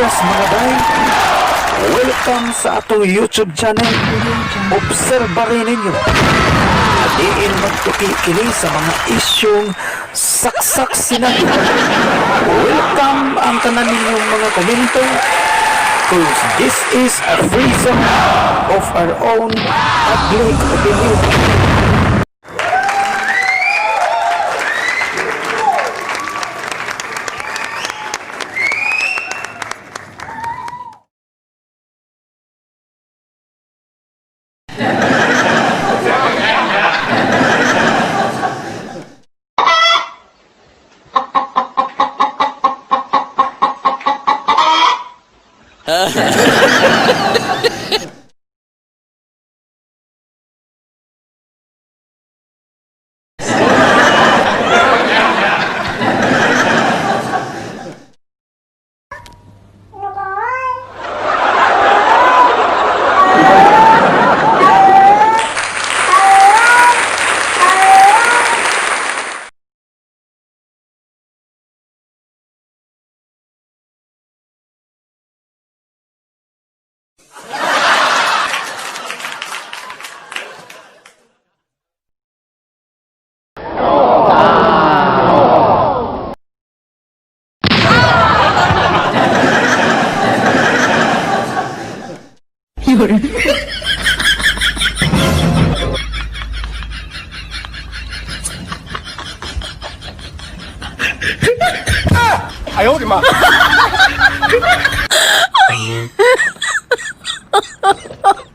Yes mga day, welcome sa atong YouTube channel. Obserbarin ninyo. Diin magtukikili sa mga isyong saksak sinag. Welcome ang tanan ninyong mga komento. Cause this is a free zone of our own public opinion.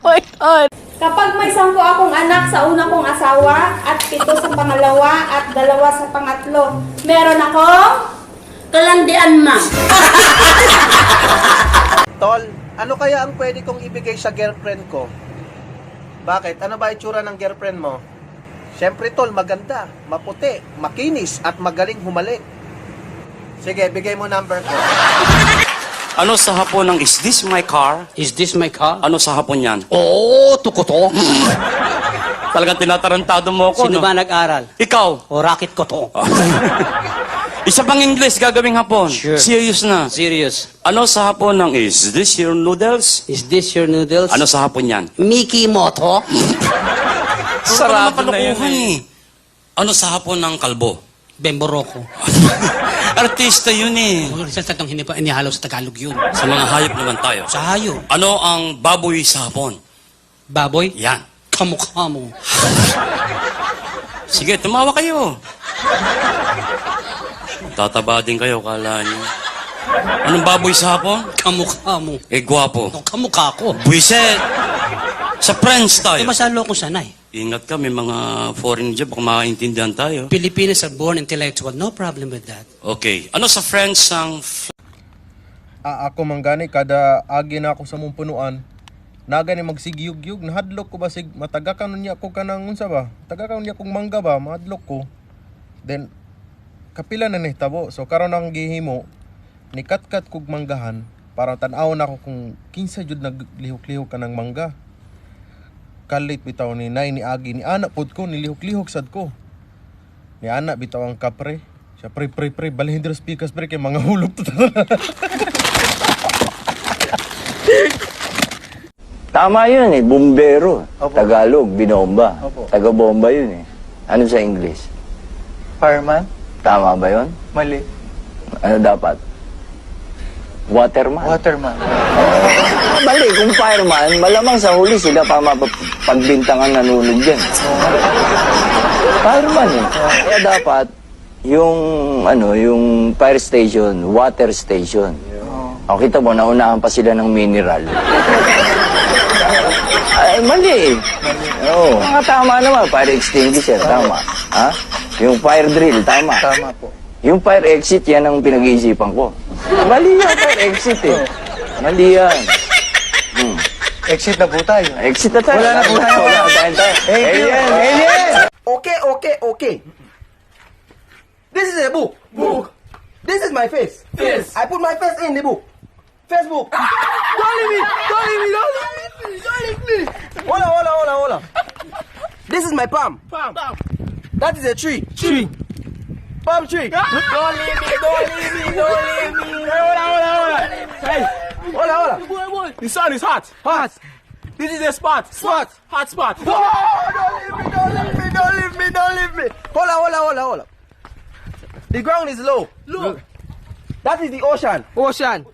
My God. Kapag may 10 akong anak sa una kong asawa at 7 sa pangalawa at 2 sa pangatlo, meron akong kalandian, ma'am. Tol, ano kaya ang pwede kong ibigay sa girlfriend ko? Bakit? Ano ba itsura ng girlfriend mo? Siyempre tol, maganda, maputi, makinis at magaling humalik. Sige, bigay mo number ko. Ano sa hapon ng is this my car? Is this my car? Ano sa hapon yan? Oo, tukoto. Talagang tinatarantado mo ako, Sino no? ba nag-aral? Ikaw. O racket ko to. Isa pang English gagawing hapon. Sure. Serious na. Serious. Ano sa hapon ng is this your noodles? Is this your noodles? Ano sa hapon yan? Mickey Moto? Sarado na yun eh. Ano sa hapon ng kalbo? Bemboroko. Artista yun eh. Mga resulta itong hindi pa inihalo sa Tagalog yun. Sa mga hayop naman tayo. Sa hayop. Ano ang baboy sa hapon? Baboy? Yan. Kamukha mo. Sige, tumawa kayo. Tataba din kayo, kala niyo. Anong baboy sa hapon? Kamukha mo. Eh, gwapo. O, kamukha ko. Buiset! Sa French Eh, tayo. masalo ko sanay. Ingat ka, may mga foreign job, baka makaintindihan tayo. Pilipinas are born intellectual. No problem with that. Okay. Ano sa French ang... Ako manggani, kada agi na ako sa mong punuan, nagani magsigyug-yug, nahadlok ko ba sig, matagakan niya ako kanang unsa ba? Tagakan niya kong mangga ba, mahadlok ko. Then, kapila na nitabo. So, karon ang gihimo, nikat-kat kog manggahan, para tan-awon ako kung kinsa jud naglihok-lihok ka ng mangga. Kalit bitaw ni nay ni agi ni anak pod ko nilihok-lihok sad ko. Ni anak bitaw ang kapre. Siya pre balhin dira speakers pre kay mga hulog to. Tama yun eh, bumbero. Opo. Tagalog, binomba. Opo. Taga-bomba yun eh. Ano sa English? Fireman? Tama ba yun? Mali. Ano dapat? Waterman. Waterman. Mali, kung fireman, malamang sa huli sila pa mapagbintangan nanulog dyan. Fireman eh. Kaya dapat, yung fire station, water station. O, kita mo, naunahan pa sila ng mineral. Ay, mali eh. Oo. Mga tama naman, fire extinguisher, tama. Ha? Yung fire drill, tama. Tama po. Yung fire exit, yan ang pinag-iisipan ko. Mali yan, fire exit eh. Mali yan. Exit na po tayo. Exit na tayo. Wala na po tayo. Wala na tayo. Alien, alien! Okay. This is a book. This is my face. Yes. I put my face in the book. Facebook. Don't leave me. Hold on. This is my palm. That is a tree. Palm tree. Don't leave me. Hold on. Hey. The sun is hot. Hot. This is the spot. Spot. Hot spot. Whoa! Don't leave me! Don't leave me! Don't leave me! Hold up. The ground is low. Look. That is the ocean. Ocean.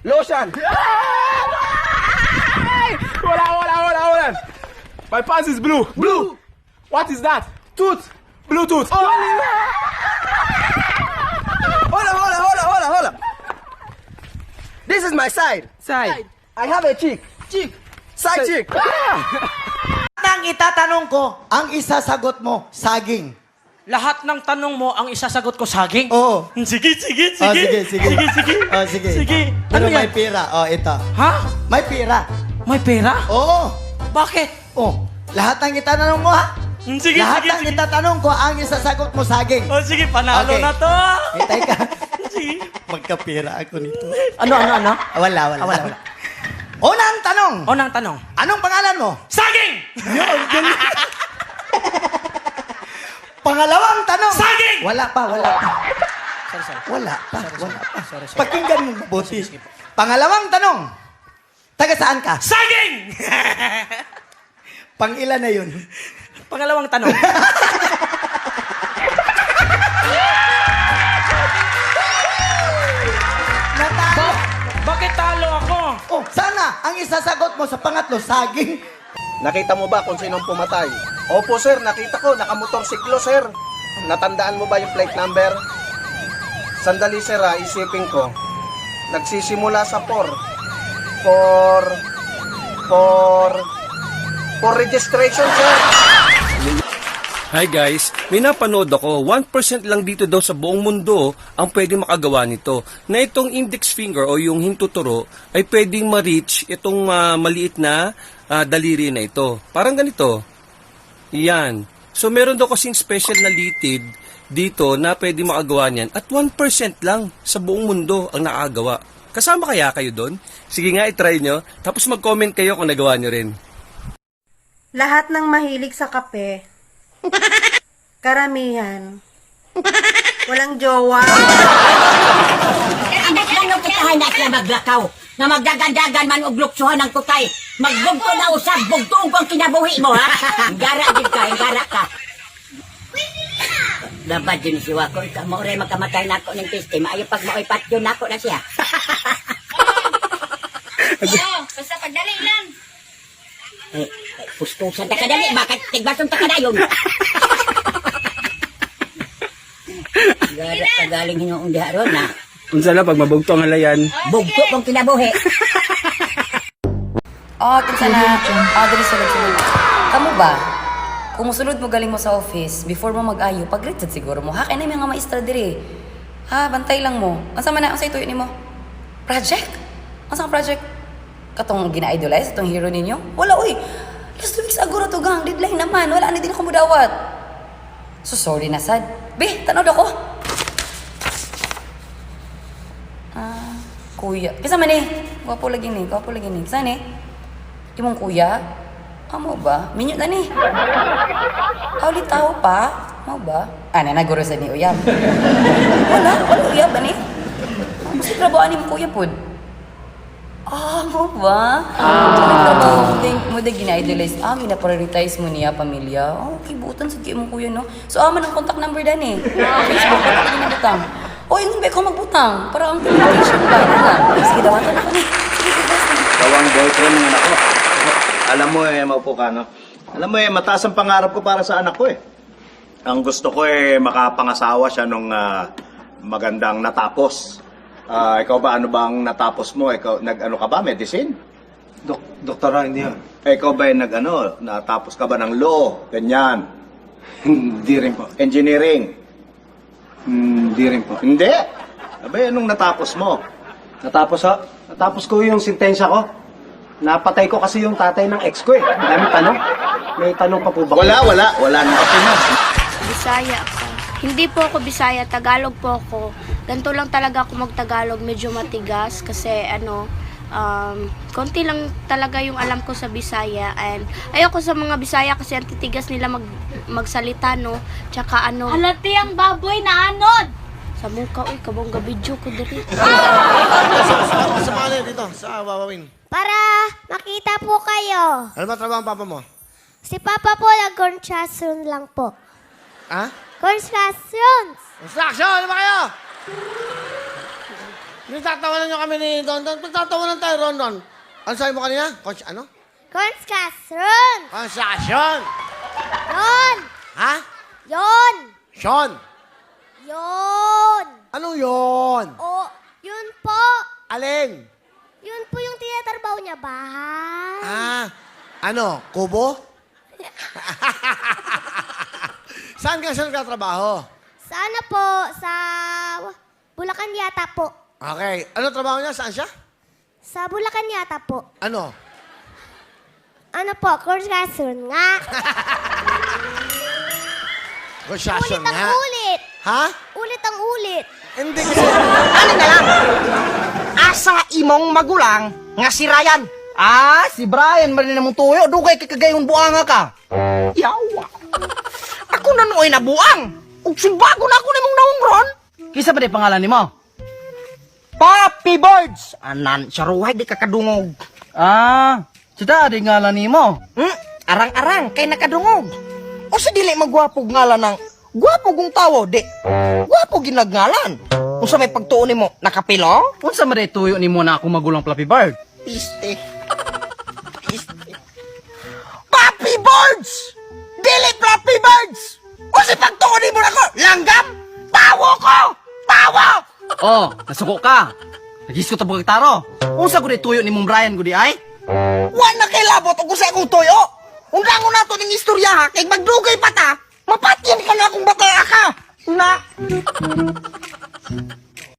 Lotion. Hold on. My pants is blue. Blue. What is that? Tooth. Bluetooth. Hold up. This is my side. Side. I have a chick. Side chick. Nang itatanong ko, ang isasagot mo, saging. Lahat ng tanong mo, ang isasagot ko, saging? Oo. Sige. Sige. Oh, sige. Sige. Pero Ano may yan? pera. Oh, ito. Ha? May pera. May pera? Oo. Bakit? Oh, lahat ng itatanong mo, ha? Sige. Lahat ng itatanong ko, ang isasagot mo, saging. Oh, sige, panalo Okay. na to. Hintay ka. Sige. Magkapera ako nito. Ano? Wala. Unang tanong. Unang tanong. Anong pangalan mo? Saging! Pangalawang tanong. Saging! Wala pa. Sorry. Wala pa. Pakinggan mo mabuti. Pangalawang tanong. Taga saan ka? Saging! Pang-ilan na yun? Pangalawang tanong. Natalo. Bakit talo ako? Oh, sana ang isasagot mo sa pangatlo, saging. Nakita mo ba kung sinong pumatay? Opo sir, nakita ko, nakamotorsiklo sir. Natandaan mo ba yung plate number? Sandali sir isipin ko. Nagsisimula sa 4 registration sir. Hi guys, may napanood ako, 1% lang dito daw sa buong mundo ang pwede makagawa nito. Na itong index finger o yung hintuturo ay pwedeng ma-reach itong maliit na daliri na ito. Parang ganito. Yan. So meron daw kasing special na litid dito na pwede makagawa niyan. At 1% lang sa buong mundo ang nakagawa. Kasama kaya kayo doon? Sige nga, itry nyo. Tapos mag-comment kayo kung nagawa nyo rin. Lahat ng mahilig sa kape, karamihan, walang jowa. Anak lang ng kutahay na siya maglakaw. Nga magdagandagan man og luksuhan ng kutay. Magbugto na usab, bugtoong kong kinabuhi mo, ha? Gara din ka, gara ka. Labad din si Wako. Ikaw mo rin magkamatay na ako ng piste. Maayo pag maoy patyo na ako na siya. Basta pagdali lang. Pustusan ta kadali. Bakit tigbason ta kadayon? Gara ka galing hinuong diharon, ha? Unsa na pag mabugto ang halayan? Bugto kong kinabuhi. Kinsa na. Dili sulod. Kamu ba? Kung musulod mo galing mo sa office, before mo mag-ayo, pag-greeted siguro mo. Ha, kaya na yung mga maestra diri. Ha, bantay lang mo. Asa man na, ang sa ituyo ni mo? Project? Asa ang project? Katong gina-idolize, itong hero ninyo? Wala, uy. Last 2 weeks ago na to, gang. Deadline naman. Wala na din ako mudawat. So, sorry na, sad. Be, tanood ako. Kuya. Kisa man eh. Gwapo lagi ni. Kisa ni? Imong kuya? Mo ba? Minyo na ni. Ulit tao pa? Mo ba? Naguro sa ni uyab. Wala uyab ba ni? Kasi trabaho ni kuya pod. Mo ba? Trabaho mo din gina-idolize. Gina-prioritize mo niya, pamilya. Okay, butan sa imong kuya, no? So, man ang contact number dan eh. Facebook, wala ka ginabutang. Yung ba ko magbutang? Para ang communication ba? Sige, dawatan ako ni. Gawang boyfriend ng anak ko. Alam mo maupo ka, no? Alam mo mataas ang pangarap ko para sa anak ko Ang gusto ko makapangasawa siya nung magandang natapos. Ikaw ba, ano bang natapos mo? Ikaw, nag-ano ka ba? Medicine? Doktora, hindi yan. Ikaw ba natapos ka ba ng law? Ganyan. Hindi rin po. Engineering? Hindi rin po. Hindi. Abay, anong natapos mo? Natapos ko yung sintensya ko. Napatay ko kasi yung tatay ng ex ko Dami tanong. May tanong pa po ba? Wala na ako na. Bisaya ako. Hindi po ako Bisaya, Tagalog po ako. Ganito lang talaga ako mag-Tagalog, medyo matigas kasi konti lang talaga yung alam ko sa Bisaya and ayoko sa mga Bisaya kasi ang titigas nila magsalita, no? Tsaka ano. Halati ang baboy na anod! Sa mukha, uy, kabang gabidyo ko diri. Sa mga dito, sa Wawawin. Para makita po kayo. Ano ba trabaho ang papa mo? Si Papa po, nag-construction lang po. Ha? Construction! Construction! Ano ba kayo? Nagtatawanan nyo kami ni Don Don. Nagtatawanan tayo, Ron Don. Ano sabi mo kanina? Ano? Construction! Construction! Yon! Ha? Yon! Sean! Yon! Anong yon? O, yun po. Alin? Yun po yung tinatrabaho niya, bahay. Ah, ano? Kubo? Saan ka siya nagtatrabaho? Sana po, sa Bulacan yata po. Okay. Ano trabaho niya? Saan siya? Sa Bulacan yata po. Ano? Ano po, construction nga. Construction Ulit ang nga. ulit. Ha? Ulit ang ulit. Hindi kasi... Ano na lang? Asa imong magulang nga si Ryan? Ah, si Brian man namong tuyo. Dugay kay kagayon buanga ka. Yawa. Ako na nooy nabuang. Ug bago na ako nimong naungron. Kisa ba di pangalan nimo? Poppy Birds. Anan, saruhay di ka kadungog. Ah, sida di ngalan nimo. Arang-arang kay nakadungog. O sa dili magwapog ngalan ng gwapo gong tawo, di. Gwapo ginagngalan. Unsa may pagtuon nimo? Nakapilo? Unsa man tuyo nimo na ako magulang Fluffy Bird? Piste. Piste. Fluffy Birds! Dili Fluffy Birds! Unsa pagtuon nimo nako? Langgam? Tawo ko! Tawo! Oh, nasuko ka. Nagis ko ta pagtaro. Unsa gud tuyo nimong Brian gud ay? Wa na kay labot og usa akong tuyo. Undangon nato ning istorya ha kay magdugay pa ta. Mapatyan ka na kung bataya ka! Na!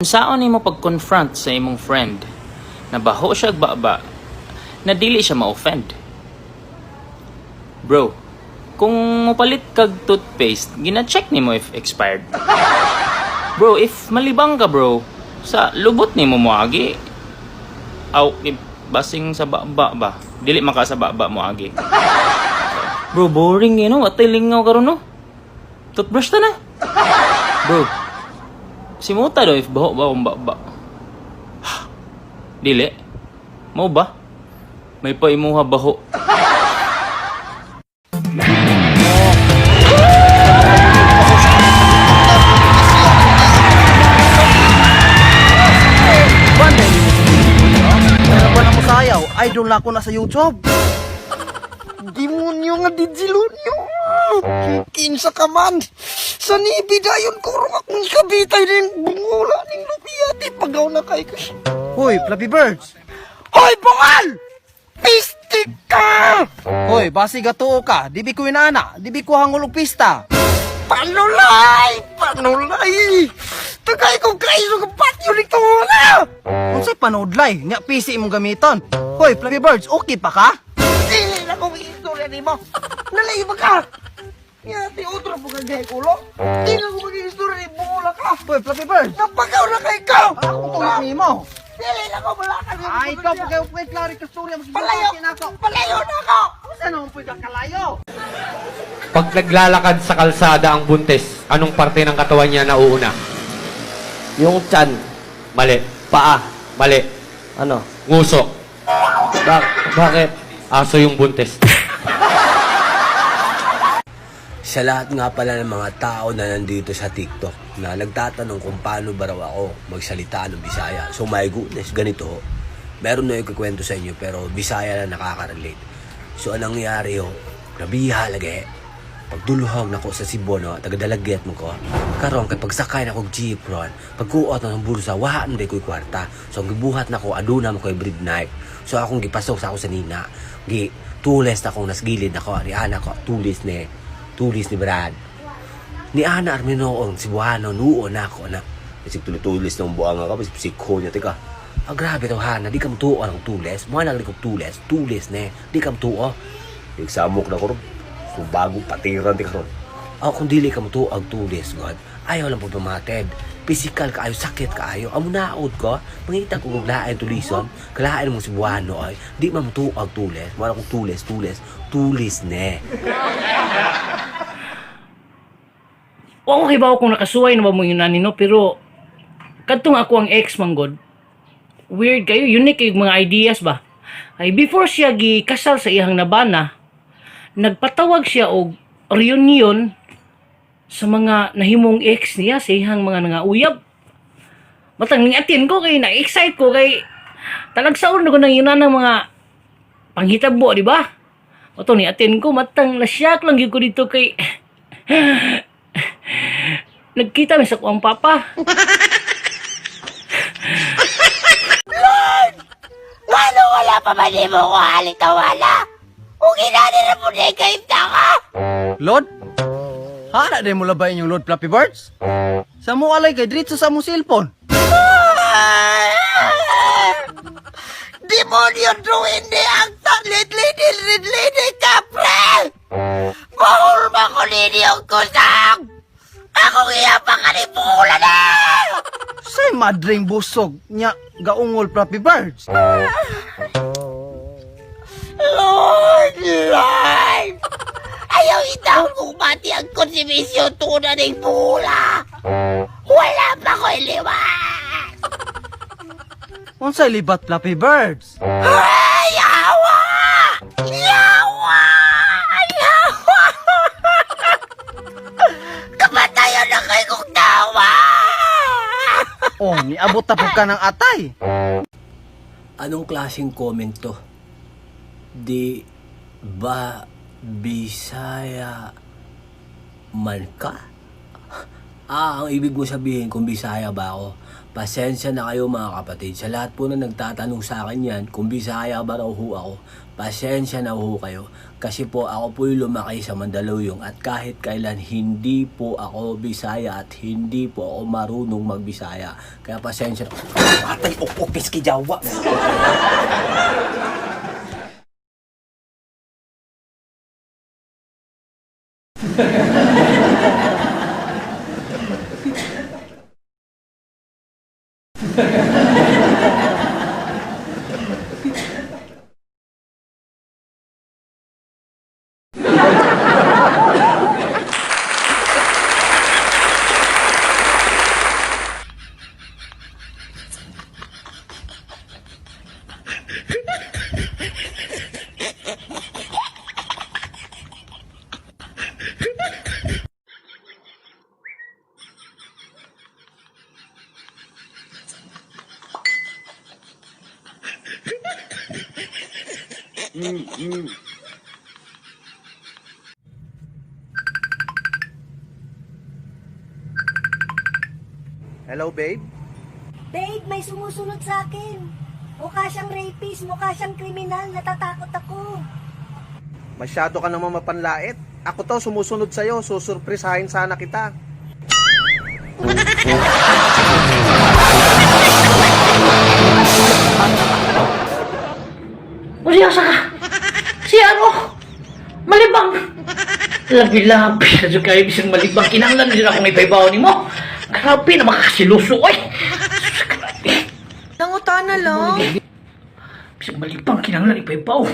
Saan nimo pag-confront sa imong friend na baho siya baba na dili siya ma-offend? Bro, kung mapalit kag toothpaste, gina-check nimo if expired. Bro, if malibang ka bro, sa lubot nimo moagi. Aw, basing sa baba ba? Dili maka sa baba moagi. Bro, boring you know. Atay lingaw karon no? Toothbrush ta na. Bro, simuta daw if baho ba akong baba. Dili. Mau ba? May paimuha baho. Meron ba na mo sayaw? Idol na ako na sa YouTube. Demonyo nga Digilunyo. Kinsa ka man. Sa nibi dayon ko rin akong ikabitay na yung bungula ng lupiyati. Pagaw na kay ka. Hoy, Fluffy Birds. Hoy, bungal! Pistik ka! Hoy, basi gatuo ka. Dibi ko inana. Dibi ko hangulog pista. Panulay! Panulay! Tagay ko kayo ng patyo nito na! Unsay panudlay? Nga PC imong gamiton. Hoy, Fluffy Birds, okay pa ka? Dili na kong istorya ni mo. Nalayo ba ka? Yati, otro po kang gahay kulo. Dili na kong maging istorya ni bungula ka. Hoy, Fluffy Birds. Napagaw na kay ikaw. Ako tulad ni mo. Dili na ko malakan. Ay, ikaw po kayo pwede klari ka storya. Palayo! Palayo na ako! Saan naman pwede kang kalayo? Pag naglalakad sa kalsada ang buntis, anong parte ng katawan niya nauuna? Yung chan. Mali. Paa. Mali. Ano? Nguso. Bakit? Aso yung buntis. Sa lahat nga pala ng mga tao na nandito sa TikTok na nagtatanong kung paano ba raw ako magsalita ng Bisaya. So my goodness, ganito. Meron na yung kukwento sa inyo pero Bisaya na nakaka-relate. So anong nangyari ho? Nabiha lagi. Pagduluhog na ko sa Cebu, no, tagadalagyat mo ko. Karon kay pagsakay na ko jeep ron, pagkuot na ng bulsa, wahan na ko'y kwarta. So ang gibuhat na ko, aduna mo ko'y bread knife. So akong gipasok sa ako sa nina. Tulis na akong nasgilid na ko, ni Ana ko, tulis ni Brad. Ni Ana Arminoong, si Buhano, nuon na ako na. Isip tulis ng buwanga ka, isip ko niya, tika. Ah, grabe to, Hana, di ka matuo ng tulis. Mga nagli ko tulis ne, di ka matuo. Nagsamok na ko ron. So bagong patiran, tika ron. Ah, kung dili ka matuo ang tulis, God, ayaw lang po pumatid. Physical ka ayo, sakit ka ayo. Amo naod ko, mangita ko kung lain tulison, kalain mo si Buhano ay, di man matuo ang tulis. Wala kong tulis ne. Okay ba kung nakasuway na ba mo yun nanino, pero kadtong ako ang ex manggod. Weird kayo, unique yung mga ideas ba? Ay before siya gikasal sa iyang nabana, nagpatawag siya og reunion sa mga nahimong ex niya sa iyang mga uyab. Matang ni-attend ko kay na-excite ko kay talagsaon ko nang yun ng mga panghitabo, di ba? O to ni-attend ko, matang nasyak lang yun ko dito kay nagkita mi sa kuang papa. Lord! Ngano wala pa man mo ko halitawala? Kung inani na po na ikaimta ka! Lord? Hana din mo labay yung Lord Flappy Birds? Sa mo alay kay dritso sa mong cellphone. Demonyo druin ni ang talit-lidi kapre! Mahulma ko lini ang kusang! Ako iyapang kanipula na! Say madring busog nya gaungol Flappy Birds. Lord! Lord! Ayaw itaw kong mati ang konsumisyon tuna ng pula! Wala pa ko iliwan! Unsay libat Flappy Birds? Ay, yawa! Yawa! Yawa! Kamatayan na kayo kong tawa! Oh, niabot na po ka ng atay. Anong klaseng comment to? Di ba Bisaya man ka? Ang ibig mo sabihin kung Bisaya ba ako? Pasensya na kayo mga kapatid. Sa lahat po na nagtatanong sa akin yan, kung Bisaya ba raw ho ako, pasensya na ho kayo. Kasi po ako po'y lumaki sa Mandaluyong at kahit kailan hindi po ako Bisaya at hindi po ako marunong magbisaya. Kaya pasensya na. Atay, opis ki Jawa. Hello, babe? Babe, may sumusunod sa akin. Mukha siyang rapist, mukha siyang kriminal, natatakot ako. Masyado ka naman mapanlait. Ako to, sumusunod sa'yo. Susurprisahin sana kita. Mariasa ka! Si ano? Malibang! Labi-labi na dyan kayo bisang malibang. Kinanglan din akong ipaibaw ni mo. Grabe na makasiluso, oy! Nanguta na lang. Bisang malibang, kinanglan ipaibaw.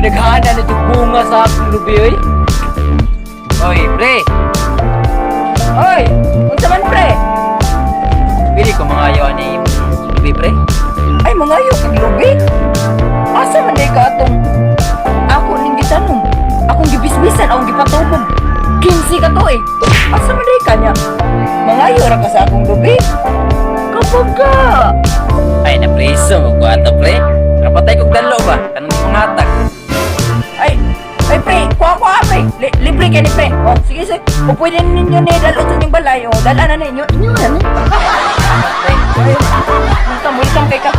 Pinaghana na itong bunga sa akong lubi, oy. Oy, pre. Oy, unsa man, pre? Pili ko mga ayaw ni lubi, pre. Ay, mga ayaw kang lubi? Asa man ka atong ako ning gitanong. Akong gibisbisan, akong gipatubog. 15 ka to eh. Asa man ka niya? Mga ayaw ra ka sa akong lubi? Kapag ka! Ay, napreso mo ko ato, pre. Kapatay kong dalo ba? Kanong pangatag. Ay, pre, kuha, pre. Libre ka ni pre. O, sige, sige. O pwede ninyo ni dalo sa inyong balay. O, dala na ninyo. Inyo na, ne? Pre, multang kay ka.